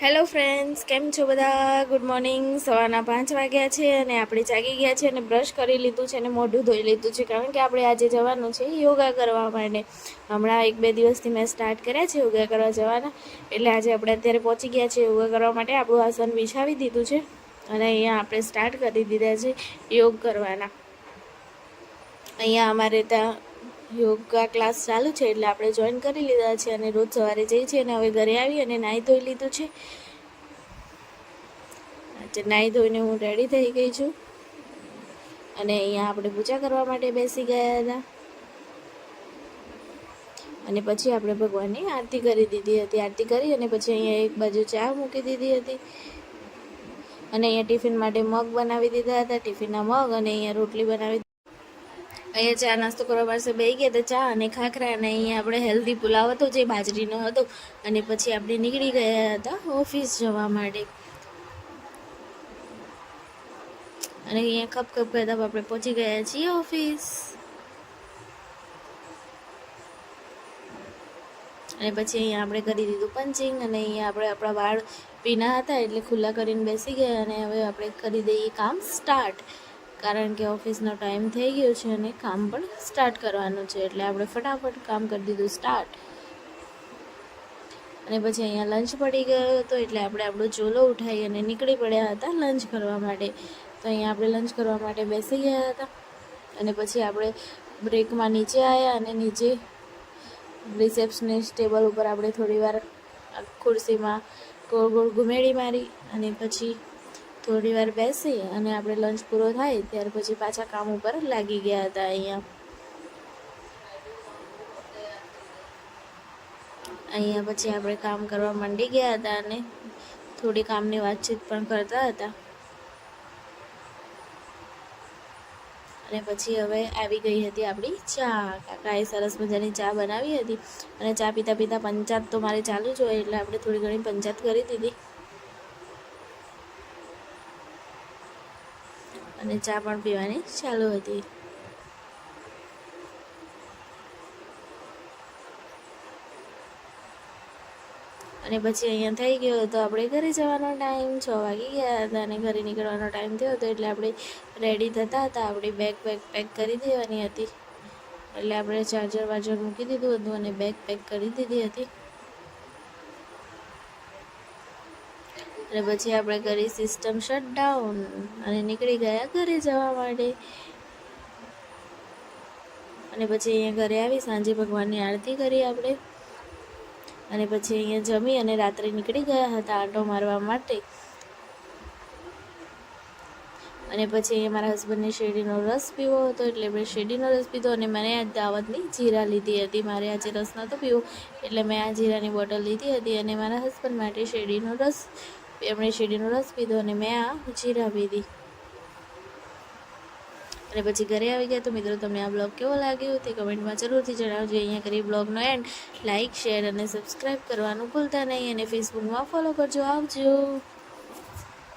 Hello friends, કેમ છો બધા? Good morning. સવારના 5 વાગ્યા છે અને આપણે જાગી ગયા છે અને બ્રશ કરી લીધું છે અને મોઢું ધોઈ લીધું છે, કારણ કે આપણે આજે જવાનું છે યોગા કરવા માટે. હમણાં 1-2 દિવસથી મેં સ્ટાર્ટ કર્યા છે યોગા કરવા જવાના, એટલે આજે આપણે અત્યારે પહોંચી ગયા છે યોગા કરવા માટે. આપણું આસન બિછાવી દીધું છે અને અહીંયા આપણે સ્ટાર્ટ કરી દીધા છે યોગ કરવાના. અહીંયા અમારે ત્યાં યોગા ક્લાસ ચાલુ છે, એટલે આપણે જોઈન કરી લીધા છે અને રોજ સવારે જઈએ છીએ. અને હવે ઘરે આવી અને નાહી ધોઈ લીધું છે. નાહી ધોઈને હું રેડી થઈ ગઈ છું અને અહીંયા આપણે પૂજા કરવા માટે બેસી ગયા હતા. અને પછી આપણે ભગવાનની આરતી કરી દીધી હતી. આરતી કરી અને પછી અહીંયા એક બાજુ ચા મૂકી દીધી હતી અને અહીંયા ટિફિન માટે મગ બનાવી દીધા હતા, ટિફિનના મગ, અને અહીંયા રોટલી બનાવી. અહીંયા ચા નાસ્તો કરવા પાસે બેસી ગયા હતા, ચા અને ખાખરા. અને અહીંયા આપણે હેલ્ધી પુલાવ હતો જે બાજરીનો હતો. અને પછી આપણે નીકળી ગયા હતા ઓફિસ જવા માટે. અને અહીંયા ખપ કરતા આપણે પહોંચી ગયા છીએ ઓફિસ. અને પછી અહીંયા આપણે કરી દીધું પંચિંગ. અને અહીંયા આપણે આપણા વાળ ભીના હતા એટલે ખુલ્લા કરીને બેસી ગયા. અને હવે આપણે કરી દઈએ કામ સ્ટાર્ટ, કારણ કે ઓફિસનો ટાઈમ થઈ ગયો છે અને કામ પણ સ્ટાર્ટ કરવાનું છે, એટલે આપણે ફટાફટ કામ કરી દીધું સ્ટાર્ટ. અને પછી અહીંયા લંચ પડી ગયો હતો, એટલે આપણે આપણો ચોલો ઉઠાવી અને નીકળી પડ્યા હતા લંચ કરવા માટે. તો અહીંયા આપણે લંચ કરવા માટે બેસી ગયા હતા. અને પછી આપણે બ્રેકમાં નીચે આવ્યા અને નીચે રિસેપ્શનિસ્ટ ટેબલ ઉપર આપણે થોડી વાર ખુરશીમાં ગોળ ગોળ ઘુમેડી મારી અને પછી થોડી વાર બેસી અને આપણે લંચ પૂરો થાય ત્યાર પછી પાછા કામ ઉપર લાગી ગયા હતા. અહીંયા પછી આપણે કામ કરવા માંડી ગયા હતા અને થોડી કામની વાતચીત પણ કરતા હતા. અને પછી હવે આવી ગઈ હતી આપણી ચા. કાકાએ સરસ મજાની ચા બનાવી હતી અને ચા પીતા પીતા પંચાયત તો મારે ચાલુ જ હોય, એટલે આપણે થોડી ઘણી પંચાયત કરી દીધી અને ચા પણ પીવાની ચાલુ હતી. અને પછી અહીંયા થઈ ગયો હતો આપણે ઘરે જવાનો ટાઈમ. 6 વાગી ગયા હતા અને ઘરે નીકળવાનો ટાઈમ થયો હતો, એટલે આપણે રેડી થતા હતા. આપણી બેગ પેક કરી દેવાની હતી, એટલે આપણે ચાર્જર વાર્જર મૂકી દીધું હતું અને બેગ પેક કરી દીધી હતી. અને પછી આપણે કરી સિસ્ટમ શટડાઉન અને નીકળી ગયા ઘરે જવા માટે. અને પછી અહીંયા ઘરે આવી સાંજે ભગવાનની આરતી કરી આપણે. અને પછી અહીંયા જમી અને રાત્રે નીકળી ગયા હતા આંટો મારવા માટે. અને પછી અહીંયા મારા હસબન્ડને શેરડીનો રસ પીવો હતો, એટલે મેં શેરડીનો રસ પીધો. અને મને આજ દાવતની જીરા લીધી હતી. મારે આજે રસ નહોતો પીવો, એટલે મેં આ જીરાની બોટલ લીધી હતી. અને મારા હસબન્ડ માટે શેરડીનો રસ, એમણે શેરડીનો રસ પીધો અને મેં આ જીરા પીધી. અને પછી ઘરે આવી ગયા. તો મિત્રો, તમને આ બ્લોગ કેવો લાગ્યો તે કમેન્ટમાં જરૂરથી જણાવજો. અહીંયા કરી બ્લોગનો એન્ડ. લાઇક, શેર અને સબસ્ક્રાઈબ કરવાનું ભૂલતા નહીં અને ફેસબુકમાં ફોલો કરજો. આવજો.